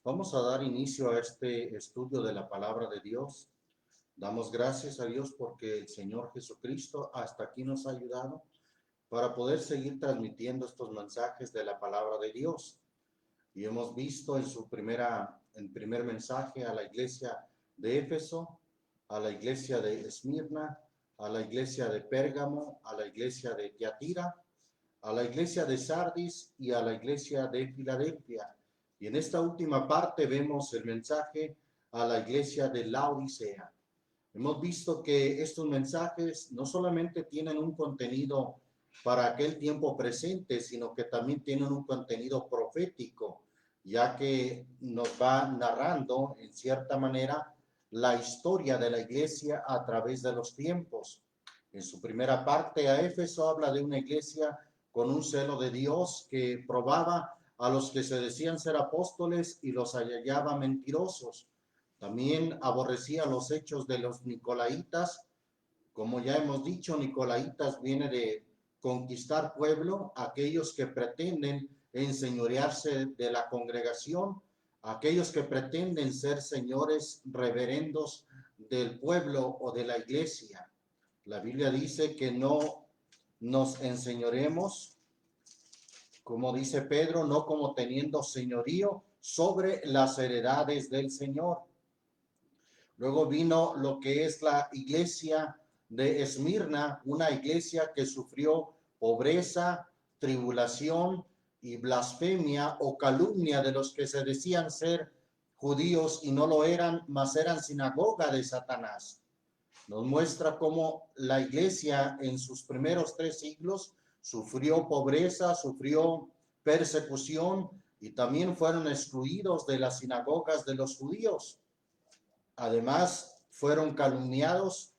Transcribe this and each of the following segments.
Vamos a dar inicio a este estudio de la palabra de Dios. Damos gracias a Dios porque el Señor Jesucristo hasta aquí nos ha ayudado para poder seguir transmitiendo estos mensajes de la palabra de Dios. Y hemos visto en primer mensaje a la iglesia de Éfeso, a la iglesia de Esmirna, a la iglesia de Pérgamo, a la iglesia de Tiatira, a la iglesia de Sardis y a la iglesia de Filadelfia. Y en esta última parte vemos el mensaje a la iglesia de Laodicea. Hemos visto que estos mensajes no solamente tienen un contenido para aquel tiempo presente, sino que también tienen un contenido profético, ya que nos va narrando en cierta manera la historia de la iglesia a través de los tiempos. En su primera parte a Éfeso habla de una iglesia con un celo de Dios que probaba a los que se decían ser apóstoles y los hallaba mentirosos. También aborrecía los hechos de los nicolaitas. Como ya hemos dicho, nicolaitas viene de conquistar pueblo, aquellos que pretenden enseñorearse de la congregación, aquellos que pretenden ser señores reverendos del pueblo o de la iglesia. La Biblia dice que no nos enseñoremos, como dice Pedro, no como teniendo señorío sobre las heredades del Señor. Luego vino lo que es la iglesia de Esmirna, una iglesia que sufrió pobreza, tribulación y blasfemia o calumnia de los que se decían ser judíos y no lo eran, mas eran sinagoga de Satanás. Nos muestra cómo la iglesia en sus primeros 3 siglos sufrió pobreza, sufrió persecución y también fueron excluidos de las sinagogas de los judíos. Además, fueron calumniados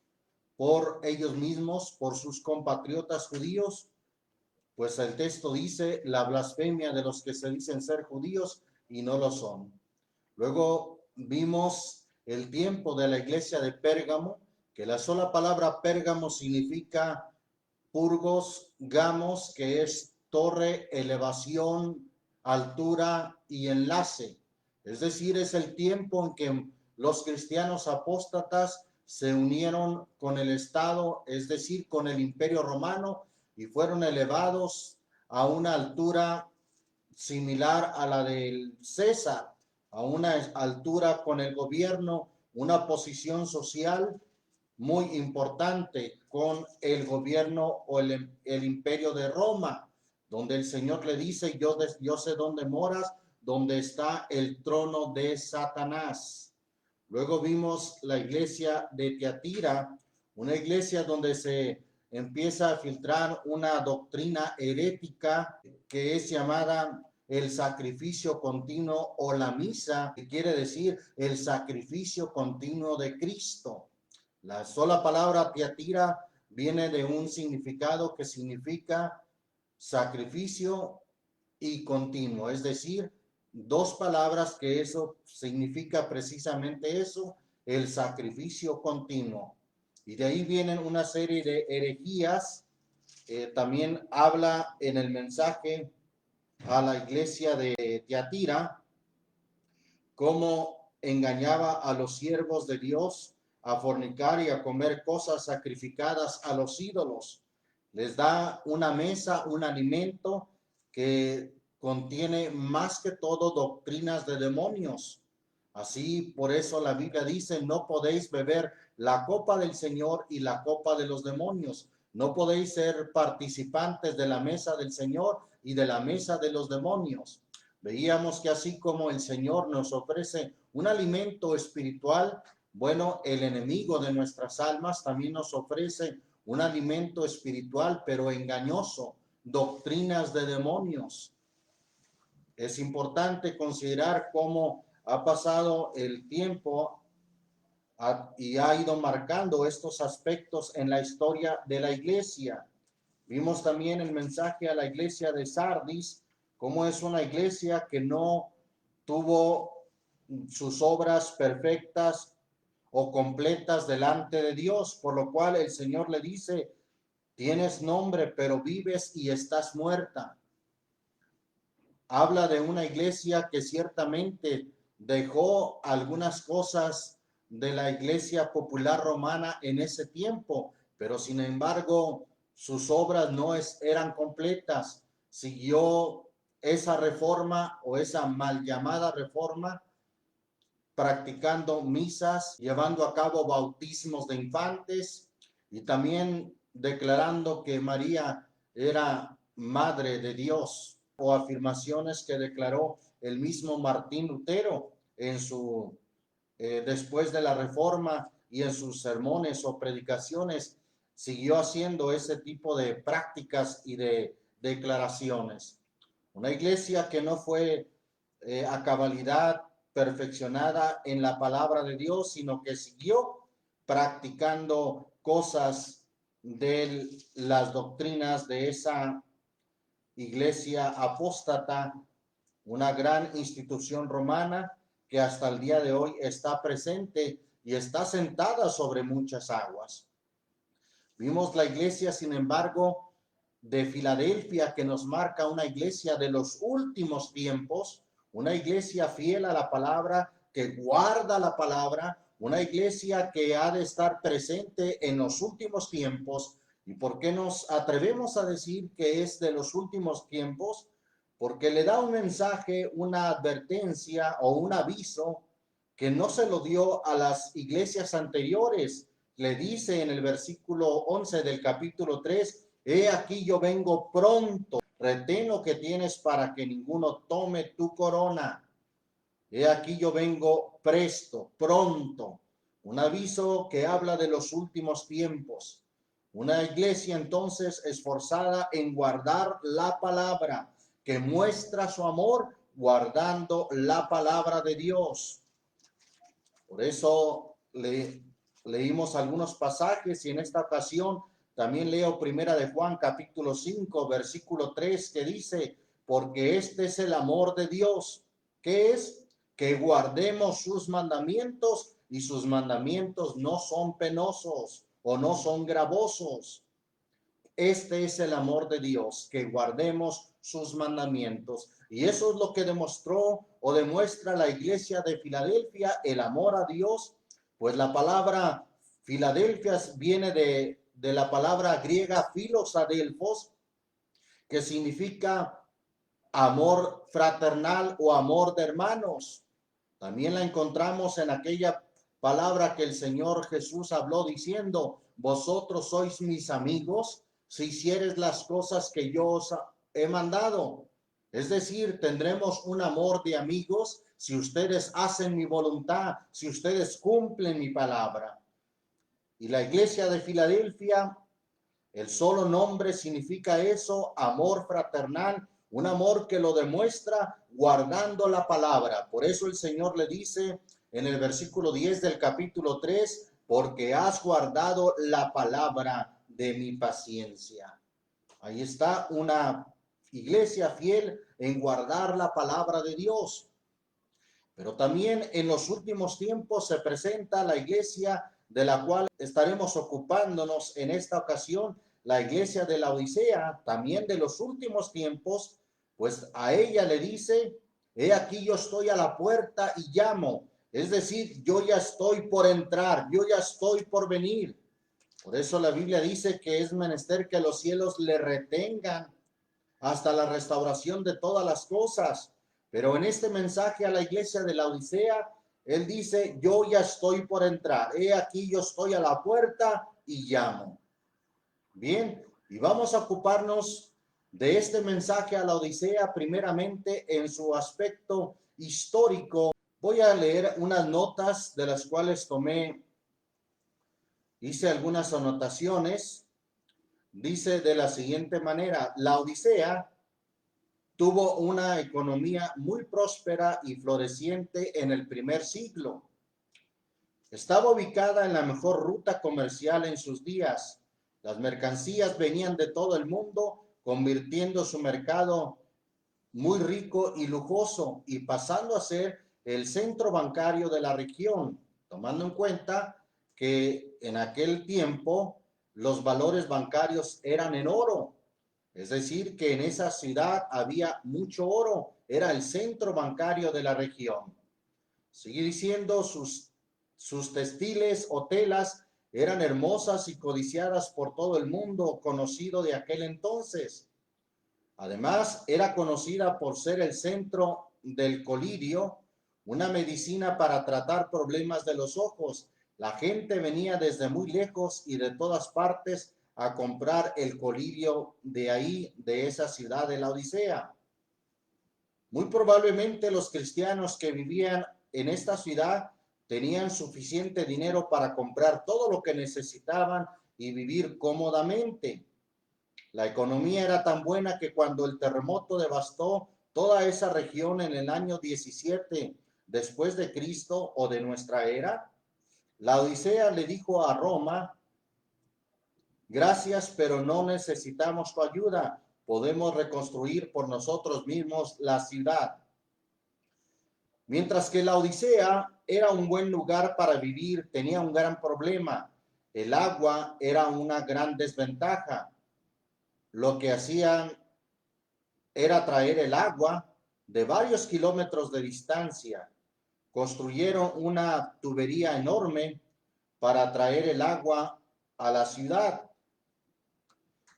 por ellos mismos, por sus compatriotas judíos, pues el texto dice la blasfemia de los que se dicen ser judíos y no lo son. Luego vimos el tiempo de la iglesia de Pérgamo, que la sola palabra Pérgamo significa purgos, gamos, que es torre, elevación, altura y enlace. Es decir, es el tiempo en que los cristianos apóstatas se unieron con el Estado, es decir, con el Imperio Romano, y fueron elevados a una altura similar a la del César, a una altura con el gobierno, una posición social muy importante con el gobierno o el imperio de Roma, donde el Señor le dice, yo sé dónde moras, donde está el trono de Satanás. Luego vimos la iglesia de Tiatira, una iglesia donde se empieza a filtrar una doctrina herética que es llamada el sacrificio continuo o la misa, que quiere decir el sacrificio continuo de Cristo. La sola palabra Tiatira viene de un significado que significa sacrificio y continuo, es decir, dos palabras que eso significa precisamente eso, el sacrificio continuo. Y de ahí vienen una serie de herejías. También habla en el mensaje a la iglesia de Tiatira cómo engañaba a los siervos de Dios a fornicar y a comer cosas sacrificadas a los ídolos. Les da una mesa, un alimento que contiene más que todo doctrinas de demonios. Así, por eso la Biblia dice, no podéis beber la copa del Señor y la copa de los demonios. No podéis ser participantes de la mesa del Señor y de la mesa de los demonios. Veíamos que así como el Señor nos ofrece un alimento espiritual, bueno, el enemigo de nuestras almas también nos ofrece un alimento espiritual, pero engañoso, doctrinas de demonios. Es importante considerar cómo ha pasado el tiempo y ha ido marcando estos aspectos en la historia de la iglesia. Vimos también el mensaje a la iglesia de Sardis, cómo es una iglesia que no tuvo sus obras perfectas o completas delante de Dios, por lo cual el Señor le dice, tienes nombre, pero vives y estás muerta. Habla de una iglesia que ciertamente dejó algunas cosas de la Iglesia Popular Romana en ese tiempo, pero sin embargo sus obras no eran completas. Siguió esa reforma o esa mal llamada reforma, practicando misas, llevando a cabo bautismos de infantes y también declarando que María era madre de Dios, o afirmaciones que declaró el mismo Martín Lutero en su después de la Reforma, y en sus sermones o predicaciones siguió haciendo ese tipo de prácticas y de declaraciones. Una iglesia que no fue a cabalidad perfeccionada en la palabra de Dios, sino que siguió practicando cosas de las doctrinas de esa iglesia apóstata, una gran institución romana que hasta el día de hoy está presente y está sentada sobre muchas aguas. Vimos la iglesia, sin embargo, de Filadelfia, que nos marca una iglesia de los últimos tiempos, una iglesia fiel a la palabra, que guarda la palabra, una iglesia que ha de estar presente en los últimos tiempos. ¿Y por qué nos atrevemos a decir que es de los últimos tiempos? Porque le da un mensaje, una advertencia o un aviso que no se lo dio a las iglesias anteriores. Le dice en el versículo 11 del capítulo 3, he aquí yo vengo pronto, retén lo que tienes para que ninguno tome tu corona. He aquí yo vengo presto, pronto. Un aviso que habla de los últimos tiempos. Una iglesia entonces esforzada en guardar la palabra, que muestra su amor guardando la palabra de Dios. Por eso leímos algunos pasajes, y en esta ocasión también leo Primera de Juan capítulo 5 versículo 3, que dice, porque este es el amor de Dios, que es que guardemos sus mandamientos, y sus mandamientos no son penosos o no son gravosos. Este es el amor de Dios, que guardemos sus mandamientos. Y eso es lo que demostró o demuestra la iglesia de Filadelfia, el amor a Dios. Pues la palabra Filadelfia viene de la palabra griega philos adelphos, que significa amor fraternal o amor de hermanos. También la encontramos en aquella palabra que el Señor Jesús habló diciendo, vosotros sois mis amigos si hicieres las cosas que yo os he mandado. Es decir, tendremos un amor de amigos si ustedes hacen mi voluntad, si ustedes cumplen mi palabra. Y la iglesia de Filadelfia, el solo nombre significa eso, amor fraternal, un amor que lo demuestra guardando la palabra. Por eso el Señor le dice en el versículo 10 del capítulo 3, porque has guardado la palabra de mi paciencia. Ahí está una iglesia fiel en guardar la palabra de Dios. Pero también en los últimos tiempos se presenta la iglesia de la cual estaremos ocupándonos en esta ocasión, la iglesia de la Odisea, también de los últimos tiempos, pues a ella le dice, he aquí yo estoy a la puerta y llamo, es decir, yo ya estoy por entrar, yo ya estoy por venir. Por eso la Biblia dice que es menester que los cielos le retengan hasta la restauración de todas las cosas. Pero en este mensaje a la iglesia de la Odisea, él dice, yo ya estoy por entrar. He aquí yo estoy a la puerta y llamo. Bien, y vamos a ocuparnos de este mensaje a la Odisea primeramente en su aspecto histórico. Voy a leer unas notas de las cuales hice algunas anotaciones. Dice de la siguiente manera, la Odisea tuvo una economía muy próspera y floreciente en el primer siglo. Estaba ubicada en la mejor ruta comercial en sus días. Las mercancías venían de todo el mundo, convirtiendo su mercado muy rico y lujoso y pasando a ser el centro bancario de la región, tomando en cuenta que en aquel tiempo los valores bancarios eran en oro. Es decir, que en esa ciudad había mucho oro, era el centro bancario de la región. Sigue diciendo, sus textiles o telas eran hermosas y codiciadas por todo el mundo conocido de aquel entonces. Además, era conocida por ser el centro del colirio, una medicina para tratar problemas de los ojos. La gente venía desde muy lejos y de todas partes a comprar el colirio de ahí, de esa ciudad de la Odisea. Muy probablemente los cristianos que vivían en esta ciudad tenían suficiente dinero para comprar todo lo que necesitaban y vivir cómodamente. La economía era tan buena que cuando el terremoto devastó toda esa región en el año 17 después de Cristo o de nuestra era, la Odisea le dijo a Roma: gracias, pero no necesitamos tu ayuda. Podemos reconstruir por nosotros mismos la ciudad. Mientras que la Odisea era un buen lugar para vivir, tenía un gran problema. El agua era una gran desventaja. Lo que hacían era traer el agua de varios kilómetros de distancia. Construyeron una tubería enorme para traer el agua a la ciudad.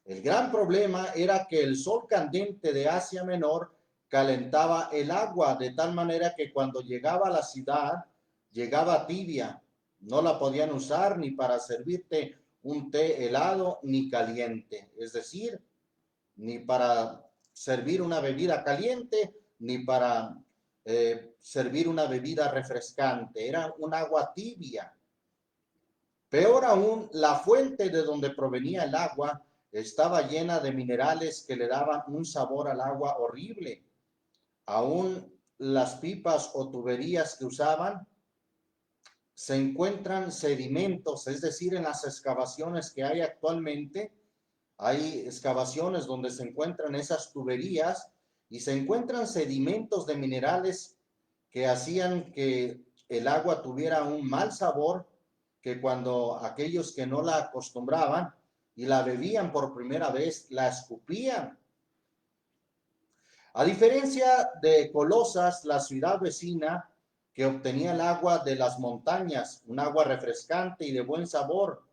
El gran problema era que el sol candente de Asia Menor calentaba el agua de tal manera que cuando llegaba a la ciudad, llegaba tibia. No la podían usar ni para servirte un té helado ni caliente. Es decir, ni para servir una bebida caliente, ni para servir una bebida refrescante. Era un agua tibia. Peor aún, la fuente de donde provenía el agua estaba llena de minerales que le daban un sabor al agua horrible. Aún las pipas o tuberías que usaban se encuentran sedimentos, es decir, en las excavaciones que hay actualmente, hay excavaciones donde se encuentran esas tuberías y se encuentran sedimentos de minerales que hacían que el agua tuviera un mal sabor, que cuando aquellos que no la acostumbraban y la bebían por primera vez, la escupían. A diferencia de Colosas, la ciudad vecina, que obtenía el agua de las montañas, un agua refrescante y de buen sabor,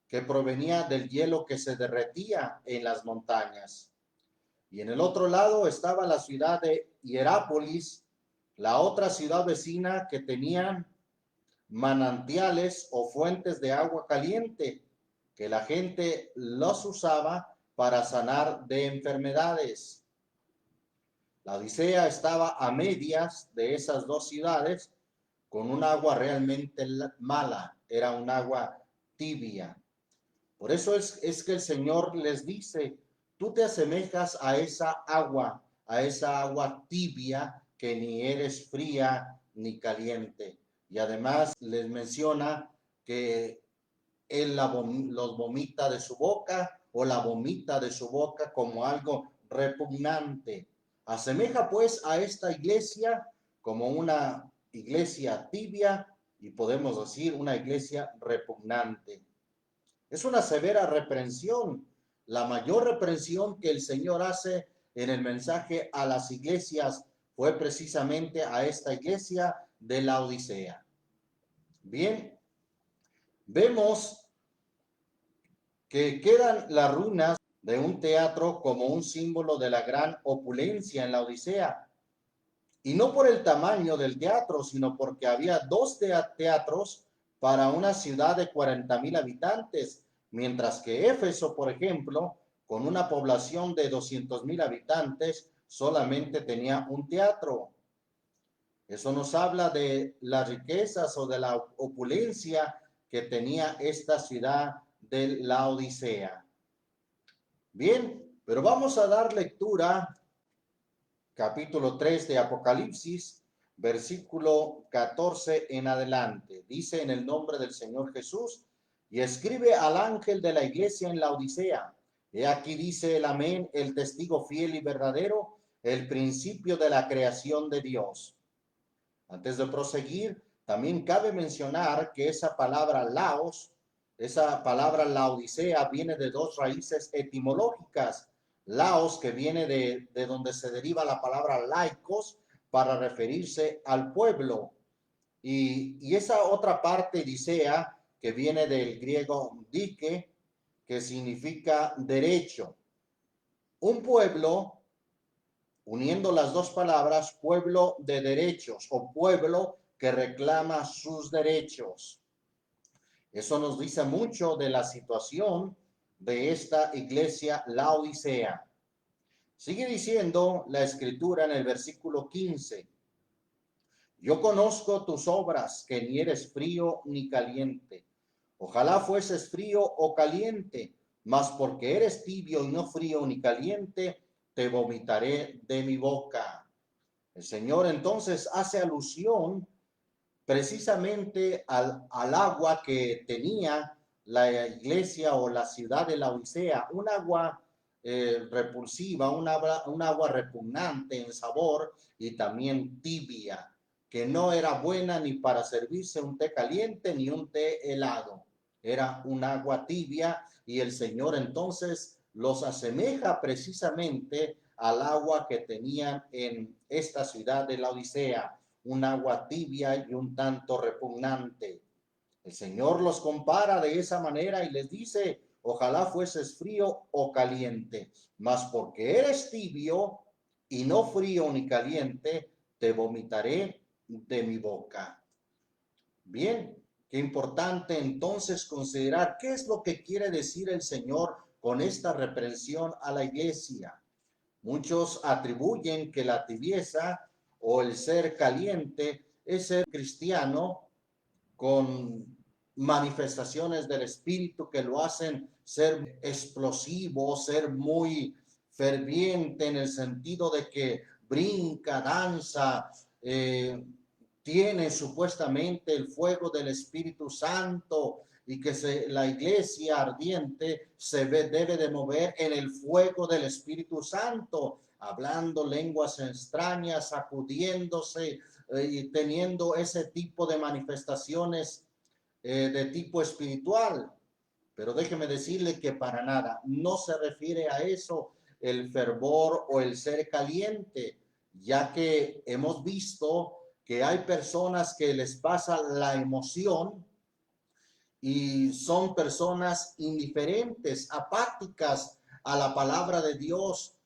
que provenía del hielo que se derretía en las montañas. Y en el otro lado estaba la ciudad de Hierápolis, la otra ciudad vecina que tenía manantiales o fuentes de agua caliente, que la gente los usaba para sanar de enfermedades. La Odisea estaba a medias de esas dos ciudades con un agua realmente mala, era un agua tibia. Por eso es que el Señor les dice, tú te asemejas a esa agua tibia que ni eres fría ni caliente. Y además les menciona que él los vomita de su boca o la vomita de su boca como algo repugnante. Asemeja pues a esta iglesia como una iglesia tibia y podemos decir una iglesia repugnante. Es una severa reprensión, la mayor reprensión que el Señor hace en el mensaje a las iglesias fue precisamente a esta iglesia de la Odisea. Bien, vemos que quedan las ruinas de un teatro como un símbolo de la gran opulencia en la Odisea. Y no por el tamaño del teatro, sino porque había dos teatros para una ciudad de 40,000 habitantes, mientras que Éfeso, por ejemplo, con una población de 200,000 habitantes, solamente tenía un teatro. Eso nos habla de las riquezas o de la opulencia que tenía esta ciudad de la Odisea. Bien, pero vamos a dar lectura, capítulo 3 de Apocalipsis, versículo 14 en adelante. Dice: en el nombre del Señor Jesús, y escribe al ángel de la iglesia en la Odisea. He aquí dice el amén, el testigo fiel y verdadero, el principio de la creación de Dios. Antes de proseguir, también cabe mencionar que esa palabra laos, esa palabra laodicea, viene de dos raíces etimológicas. Laos, que viene de donde se deriva la palabra laicos, para referirse al pueblo. Y esa otra parte, dicea, que viene del griego dike, que significa derecho. Un pueblo, uniendo las dos palabras, pueblo de derechos o pueblo que reclama sus derechos. Eso nos dice mucho de la situación de esta iglesia Laodicea. Sigue diciendo la escritura en el versículo 15. Yo conozco tus obras, que ni eres frío ni caliente. Ojalá fueses frío o caliente, mas porque eres tibio y no frío ni caliente, te vomitaré de mi boca. El Señor entonces hace alusión precisamente al agua que tenía la iglesia o la ciudad de Laodicea, un agua repulsiva, un agua repugnante en sabor y también tibia, que no era buena ni para servirse un té caliente ni un té helado. Era un agua tibia y el Señor entonces los asemeja precisamente al agua que tenían en esta ciudad de Laodicea, un agua tibia y un tanto repugnante. El Señor los compara de esa manera y les dice, ojalá fueses frío o caliente, mas porque eres tibio y no frío ni caliente, te vomitaré de mi boca. Bien, qué importante entonces considerar qué es lo que quiere decir el Señor con esta reprensión a la iglesia. Muchos atribuyen que la tibieza o el ser caliente es ser cristiano con manifestaciones del espíritu que lo hacen ser explosivo, ser muy ferviente en el sentido de que brinca, danza, tiene supuestamente el fuego del Espíritu Santo y que la iglesia ardiente debe de mover en el fuego del Espíritu Santo, hablando lenguas extrañas, sacudiéndose y teniendo ese tipo de manifestaciones de tipo espiritual. Pero déjeme decirle que para nada, no se refiere a eso el fervor o el ser caliente, ya que hemos visto que hay personas que les pasa la emoción y son personas indiferentes, apáticas a la palabra de Dios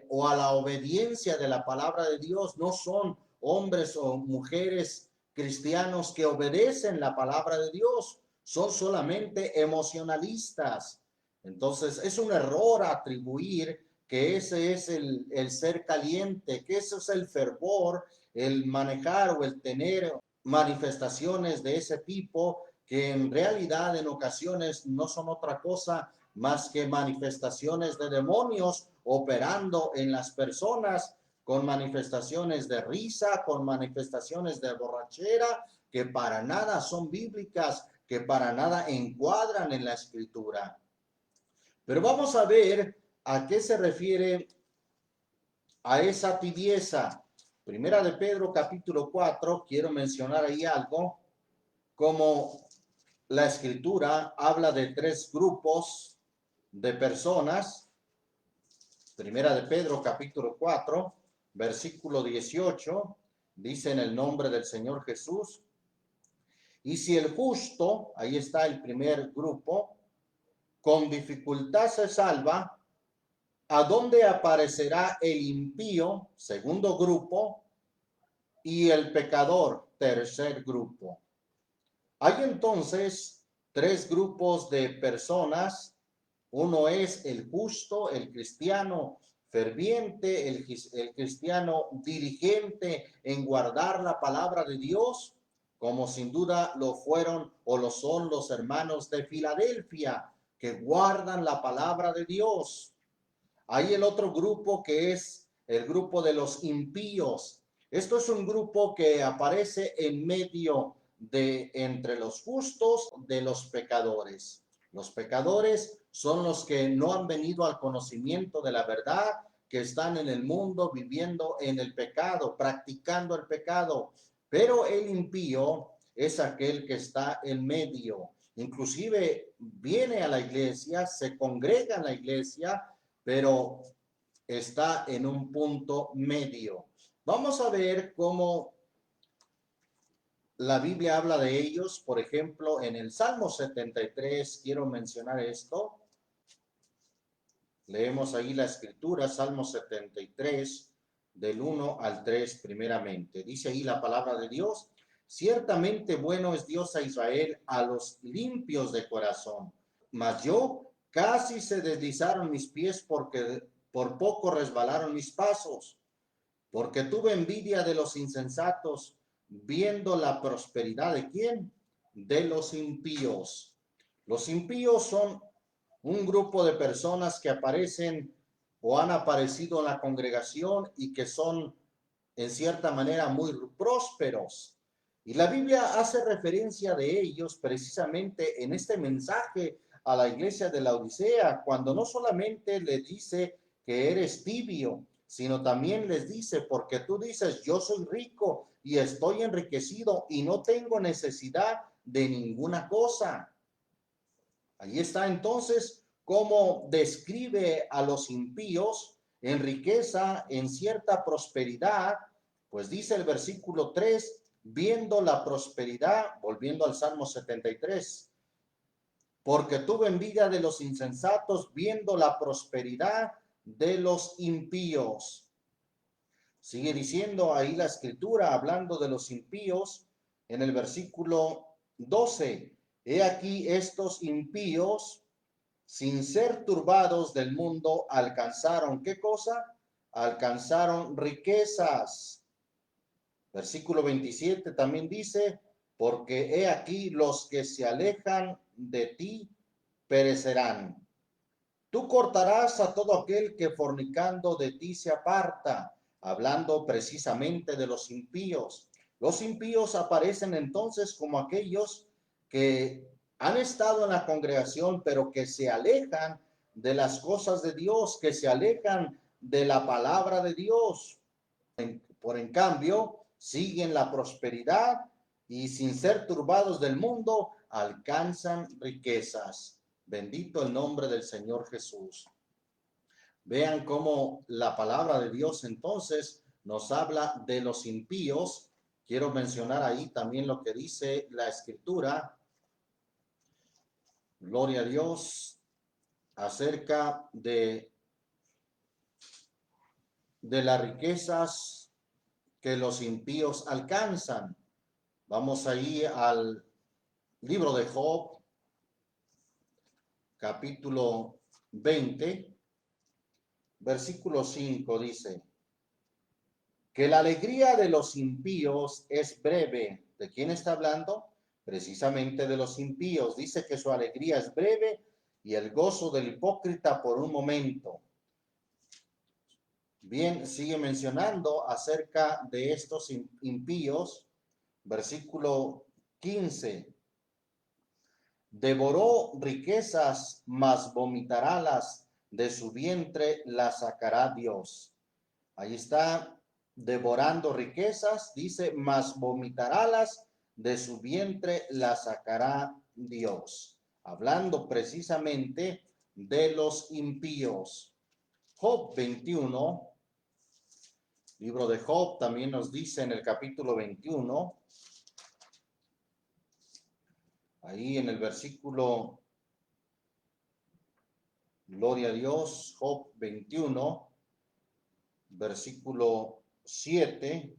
o a la obediencia de la palabra de Dios. No son hombres o mujeres cristianos que obedecen la palabra de Dios, son solamente emocionalistas. Entonces es un error atribuir que ese es el ser caliente, que ese es el fervor, el manejar o el tener manifestaciones de ese tipo, que en realidad en ocasiones no son otra cosa más que manifestaciones de demonios operando en las personas, con manifestaciones de risa, con manifestaciones de borrachera, que para nada son bíblicas, que para nada encuadran en la escritura. Pero vamos a ver a qué se refiere a esa tibieza. Primera de Pedro capítulo 4, quiero mencionar ahí algo, como la escritura habla de tres grupos de personas. Primera de Pedro capítulo 4, versículo 18, dice en el nombre del Señor Jesús, y si el justo, ahí está el primer grupo, con dificultad se salva, ¿a dónde aparecerá el impío? Segundo grupo, y el pecador, tercer grupo. Hay entonces tres grupos de personas. Uno es el justo, el cristiano ferviente, el cristiano diligente en guardar la palabra de Dios, como sin duda lo fueron o lo son los hermanos de Filadelfia, que guardan la palabra de Dios. Hay el otro grupo que es el grupo de los impíos. Esto es un grupo que aparece en medio de entre los justos de los pecadores. Los pecadores son los que no han venido al conocimiento de la verdad, que están en el mundo viviendo en el pecado, practicando el pecado. Pero el impío es aquel que está en medio. Inclusive viene a la iglesia, se congrega en la iglesia, pero está en un punto medio. Vamos a ver cómo la Biblia habla de ellos. Por ejemplo, en el Salmo 73, quiero mencionar esto. Leemos ahí la escritura, Salmo 73, del 1 al 3 primeramente. Dice ahí la palabra de Dios: ciertamente bueno es Dios a Israel, a los limpios de corazón. Mas yo casi se deslizaron mis pies, porque por poco resbalaron mis pasos, porque tuve envidia de los insensatos, viendo la prosperidad de ¿quién? De los impíos. Los impíos son un grupo de personas que aparecen o han aparecido en la congregación y que son en cierta manera muy prósperos. Y la Biblia hace referencia de ellos precisamente en este mensaje a la iglesia de la Odisea, cuando no solamente le dice que eres tibio, sino también les dice: porque tú dices, yo soy rico y estoy enriquecido y no tengo necesidad de ninguna cosa. Ahí está entonces cómo describe a los impíos en riqueza, en cierta prosperidad. Pues dice el versículo 3, viendo la prosperidad, volviendo al Salmo 73, porque tuve envidia de los insensatos, viendo la prosperidad de los impíos. Sigue diciendo ahí la escritura, hablando de los impíos, en el versículo 12, he aquí estos impíos, sin ser turbados del mundo, alcanzaron, ¿qué cosa? Alcanzaron riquezas. Versículo 27 también dice: porque he aquí los que se alejan de ti perecerán. Tú cortarás a todo aquel que fornicando de ti se aparta, hablando precisamente de los impíos. Los impíos aparecen entonces como aquellos que han estado en la congregación, pero que se alejan de las cosas de Dios, que se alejan de la palabra de Dios. Por en cambio, siguen la prosperidad y, sin ser turbados del mundo, alcanzan riquezas. Bendito el nombre del Señor Jesús. Vean cómo la palabra de Dios entonces nos habla de los impíos. Quiero mencionar ahí también lo que dice la Escritura. Gloria a Dios, acerca de las riquezas que los impíos alcanzan. Vamos ahí al libro de Job, capítulo 20, versículo 5, dice: que la alegría de los impíos es breve. ¿De quién está hablando? Precisamente de los impíos. Dice que su alegría es breve y el gozo del hipócrita por un momento. Bien, sigue mencionando acerca de estos impíos, versículo 15. Devoró riquezas, mas vomitarálas de su vientre, las sacará Dios. Ahí está, devorando riquezas, dice, mas vomitarálas de su vientre, las sacará Dios. Hablando precisamente de los impíos. Job 21, libro de Job también nos dice en el capítulo 21, ahí en el versículo, gloria a Dios, Job 21, versículo 7.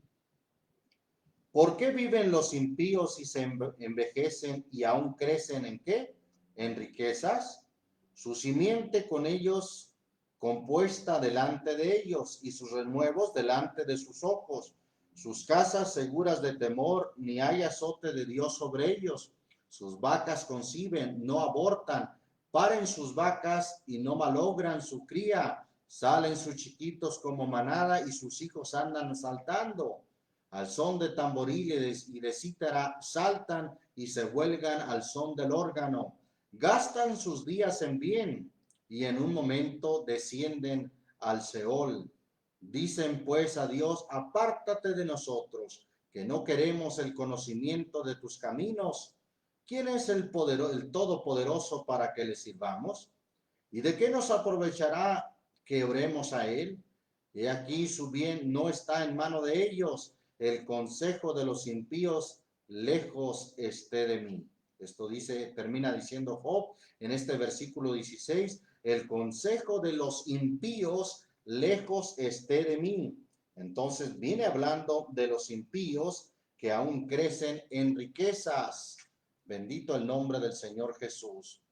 ¿Por qué viven los impíos y se envejecen y aún crecen en qué? En riquezas. Su simiente con ellos compuesta delante de ellos y sus renuevos delante de sus ojos. Sus casas seguras de temor, ni hay azote de Dios sobre ellos. Sus vacas conciben, no abortan. Paren sus vacas y no malogran su cría. Salen sus chiquitos como manada y sus hijos andan saltando. Al son de tamboriles y de cítara saltan y se huelgan al son del órgano. Gastan sus días en bien y en un momento descienden al Seol. Dicen pues a Dios: apártate de nosotros, que no queremos el conocimiento de tus caminos. ¿Quién es el Todopoderoso para que le sirvamos? ¿Y de qué nos aprovechará que oremos a él? He aquí su bien no está en mano de ellos, el consejo de los impíos lejos esté de mí. Esto dice, termina diciendo Job en este versículo 16, el consejo de los impíos lejos esté de mí. Entonces viene hablando de los impíos que aún crecen en riquezas. Bendito el nombre del Señor Jesús.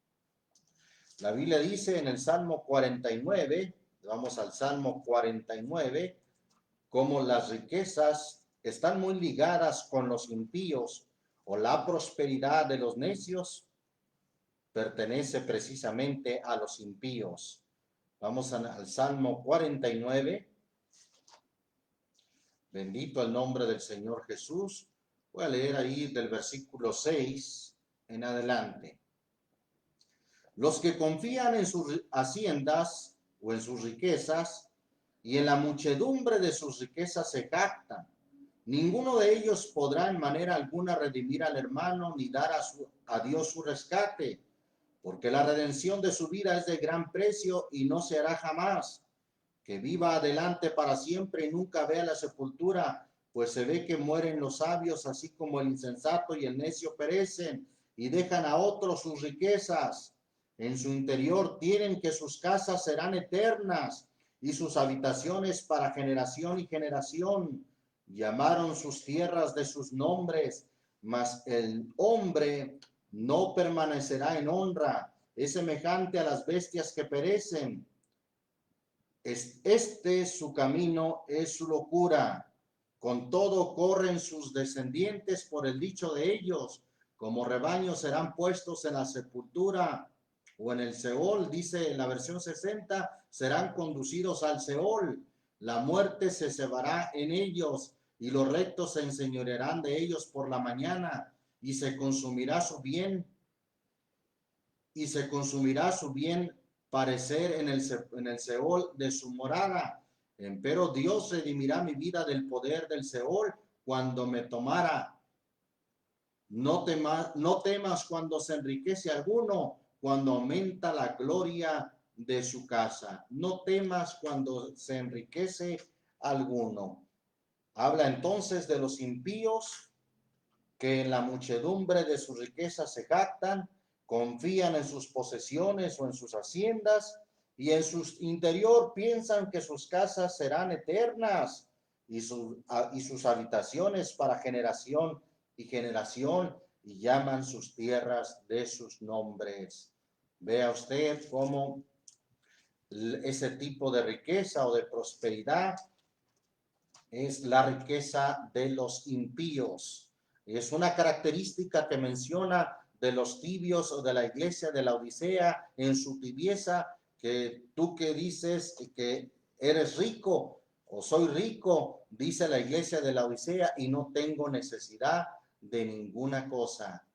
La Biblia dice en el Salmo 49, vamos al Salmo 49, como las riquezas están muy ligadas con los impíos, o la prosperidad de los necios pertenece precisamente a los impíos. Vamos al Salmo 49. Bendito el nombre del Señor Jesús. Voy a leer ahí del versículo 6 en adelante. Los que confían en sus haciendas o en sus riquezas y en la muchedumbre de sus riquezas se jactan. Ninguno de ellos podrá en manera alguna redimir al hermano ni dar a Dios su rescate, porque la redención de su vida es de gran precio y no se hará jamás. Que viva adelante para siempre y nunca vea la sepultura, pues se ve que mueren los sabios, así como el insensato y el necio perecen y dejan a otros sus riquezas. En su interior tienen que sus casas serán eternas y sus habitaciones para generación y generación. Llamaron sus tierras de sus nombres, mas el hombre no permanecerá en honra, es semejante a las bestias que perecen. Este su camino es su locura. Con todo corren sus descendientes por el dicho de ellos. Como rebaños serán puestos en la sepultura o en el Seol, dice en la versión 60, serán conducidos al Seol. La muerte se cebará en ellos y los rectos se enseñorearán de ellos por la mañana y se consumirá su bien parecer en el Seol de su morada. Empero Dios redimirá mi vida del poder del Seol cuando me tomara. No temas cuando se enriquece alguno, cuando aumenta la gloria de su casa. No temas cuando se enriquece alguno. Habla entonces de los impíos que en la muchedumbre de sus riquezas se jactan, confían en sus posesiones o en sus haciendas y en su interior piensan que sus casas serán eternas y sus habitaciones para generación y generación y llaman sus tierras de sus nombres. Vea usted cómo ese tipo de riqueza o de prosperidad es la riqueza de los impíos. Es una característica que menciona de los tibios o de la iglesia de la Odisea en su tibieza, que tú que dices que eres rico o soy rico, dice la iglesia de la Odisea, y no tengo necesidad de ninguna cosa.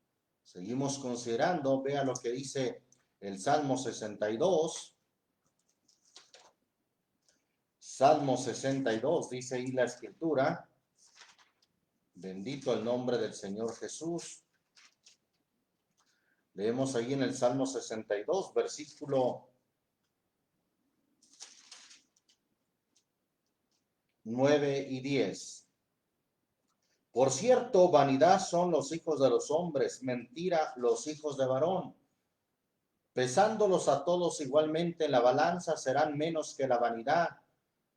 Seguimos considerando, vea lo que dice el Salmo 62. Salmo 62, dice ahí la escritura. Bendito el nombre del Señor Jesús. Leemos ahí en el Salmo 62, versículo 9 y 10. Por cierto, vanidad son los hijos de los hombres, mentira los hijos de varón. Pesándolos a todos igualmente en la balanza serán menos que la vanidad.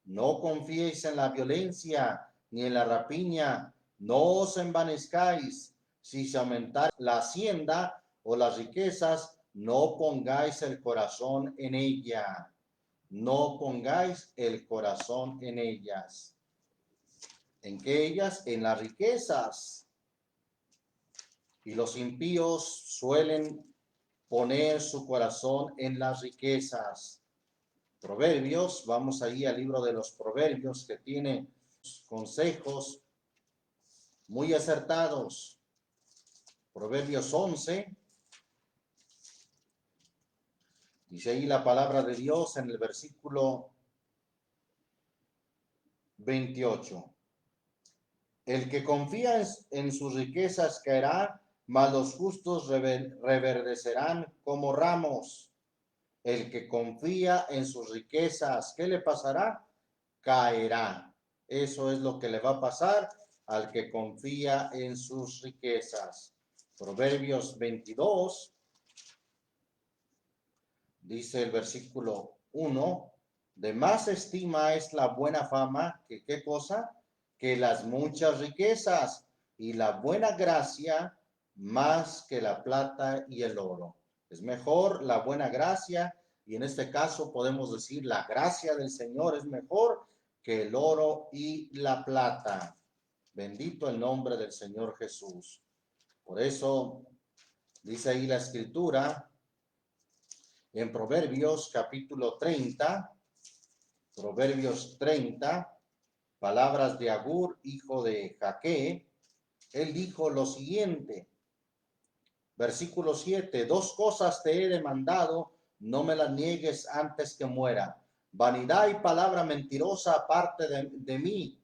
No confiéis en la violencia ni en la rapiña, no os envanezcáis. Si se aumentare la hacienda o las riquezas, no pongáis el corazón en ella. No pongáis el corazón en ellas. ¿En qué ellas? En las riquezas. Y los impíos suelen poner su corazón en las riquezas. Proverbios, vamos ahí al libro de los Proverbios, que tiene consejos muy acertados. Proverbios 11, dice ahí la palabra de Dios en el versículo 28. El que confía en sus riquezas caerá, mas los justos reverdecerán como ramos. El que confía en sus riquezas, ¿qué le pasará? caerá. Eso es lo que le va a pasar al que confía en sus riquezas. Proverbios 22, dice el versículo 1, de más estima es la buena fama que, ¿qué cosa? Que las muchas riquezas, y la buena gracia más que la plata y el oro. Es mejor la buena gracia, y en este caso podemos decir la gracia del Señor es mejor que el oro y la plata. Bendito el nombre del Señor Jesús. Por eso dice ahí la escritura en Proverbios capítulo 30, Proverbios 30, palabras de Agur, hijo de Jaque. Él dijo lo siguiente, versículo 7, dos cosas te he demandado, no me las niegues antes que muera. Vanidad y palabra mentirosa aparte de mí.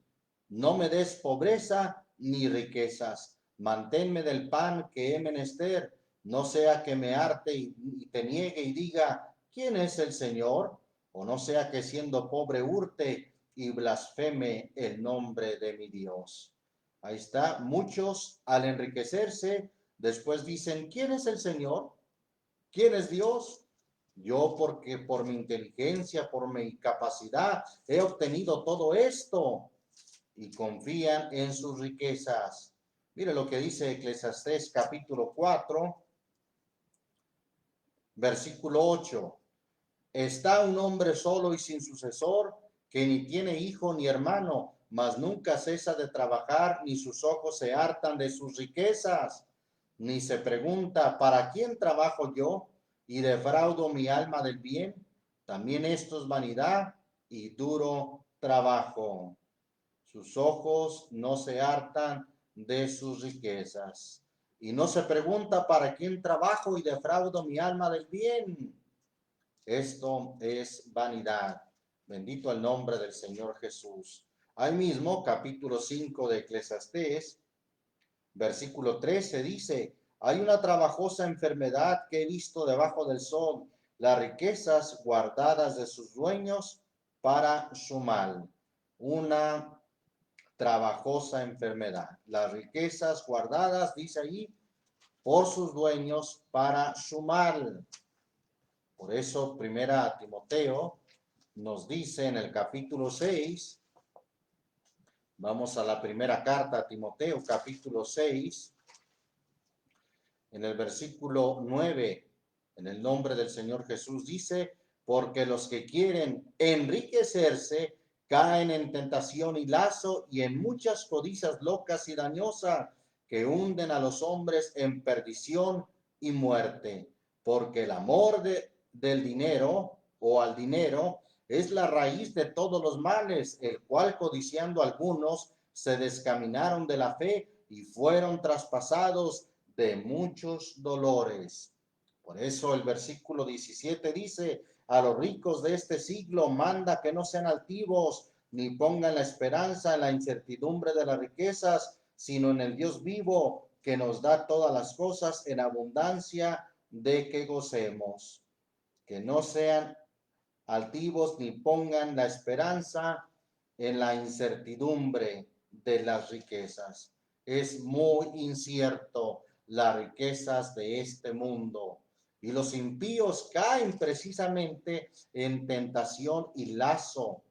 No me des pobreza ni riquezas. Manténme del pan que he menester. No sea que me harte y te niegue y diga, ¿quién es el Señor? O no sea que siendo pobre hurte y blasfeme el nombre de mi Dios. Ahí está. Muchos al enriquecerse después dicen, ¿quién es el Señor? ¿Quién es Dios? Yo porque por mi inteligencia, por mi capacidad, he obtenido todo esto y confían en sus riquezas. Mire lo que dice Eclesiastés capítulo 4, versículo 8. Está un hombre solo y sin sucesor, que ni tiene hijo ni hermano, mas nunca cesa de trabajar, ni sus ojos se hartan de sus riquezas, ni se pregunta, ¿para quién trabajo yo y defraudo mi alma del bien? También esto es vanidad y duro trabajo. Sus ojos no se hartan de sus riquezas. Y no se pregunta, ¿para quién trabajo y defraudo mi alma del bien? Esto es vanidad. Bendito el nombre del Señor Jesús. Ahí mismo, capítulo 5 de Eclesiastés, versículo 13 dice, hay una trabajosa enfermedad que he visto debajo del sol, las riquezas guardadas de sus dueños para su mal. Una trabajosa enfermedad. Las riquezas guardadas, dice ahí, por sus dueños para su mal. Por eso, primera Timoteo nos dice en el capítulo 6, vamos a la primera carta a Timoteo, capítulo 6, en el versículo 9, en el nombre del Señor Jesús dice, porque los que quieren enriquecerse caen en tentación y lazo y en muchas codicias locas y dañosas que hunden a los hombres en perdición y muerte, porque el amor del dinero o al dinero es la raíz de todos los males, el cual codiciando algunos se descaminaron de la fe y fueron traspasados de muchos dolores. Por eso el versículo 17 dice, a los ricos de este siglo manda que no sean altivos, ni pongan la esperanza en la incertidumbre de las riquezas, sino en el Dios vivo, que nos da todas las cosas en abundancia de que gocemos. Que no sean altivos ni pongan la esperanza en la incertidumbre de las riquezas. Es muy incierto las riquezas de este mundo. Y los impíos caen precisamente en tentación y lazo,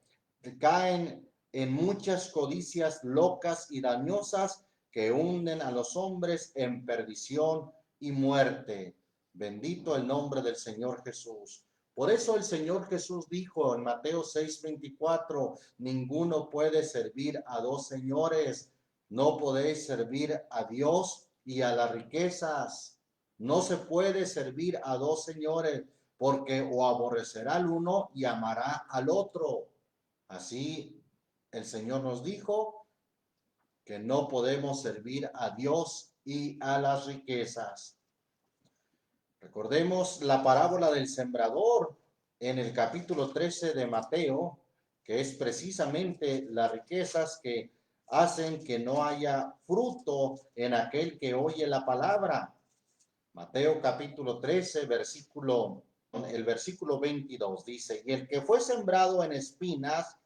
caen en muchas codicias locas y dañosas que hunden a los hombres en perdición y muerte. Bendito el nombre del Señor Jesús. Por eso el Señor Jesús dijo en Mateo 6:24, ninguno puede servir a dos señores, no podéis servir a Dios y a las riquezas. No se puede servir a dos señores, porque o aborrecerá al uno y amará al otro. Así el Señor nos dijo que no podemos servir a Dios y a las riquezas. Recordemos la parábola del sembrador en el capítulo 13 de Mateo, que es precisamente las riquezas que hacen que no haya fruto en aquel que oye la palabra. Mateo capítulo 13, el versículo 22 dice, y el que fue sembrado en espinas,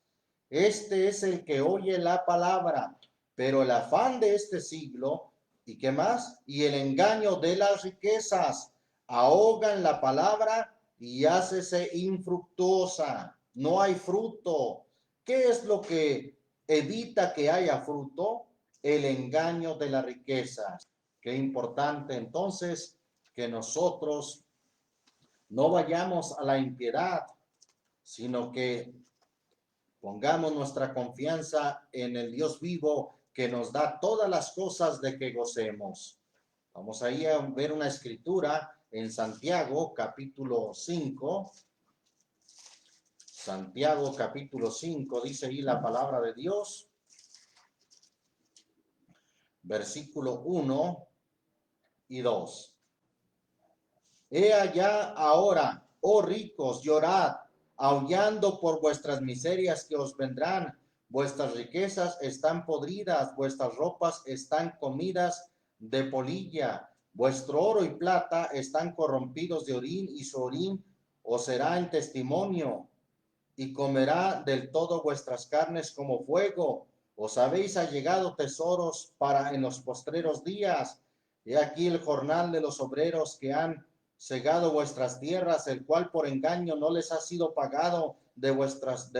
Este es el que oye la palabra, pero el afán de este siglo, ¿y qué más? Y el engaño de las riquezas ahogan la palabra y hácese infructuosa. No hay fruto. ¿Qué es lo que evita que haya fruto? El engaño de las riquezas. Qué importante entonces que nosotros no vayamos a la impiedad, sino que pongamos nuestra confianza en el Dios vivo que nos da todas las cosas de que gocemos. Vamos ahí a ver una escritura en Santiago capítulo 5. Santiago capítulo 5 dice ahí la palabra de Dios, versículo 1 y 2. He allá ahora, oh ricos, llorad, aullando por vuestras miserias que os vendrán. Vuestras riquezas están podridas, vuestras ropas están comidas de polilla. Vuestro oro y plata están corrompidos de orín, y su orín os será en testimonio, y comerá del todo vuestras carnes como fuego. Os habéis allegado tesoros para en los postreros días. He aquí el jornal de los obreros que han segado vuestras tierras, el cual por engaño no les ha sido pagado de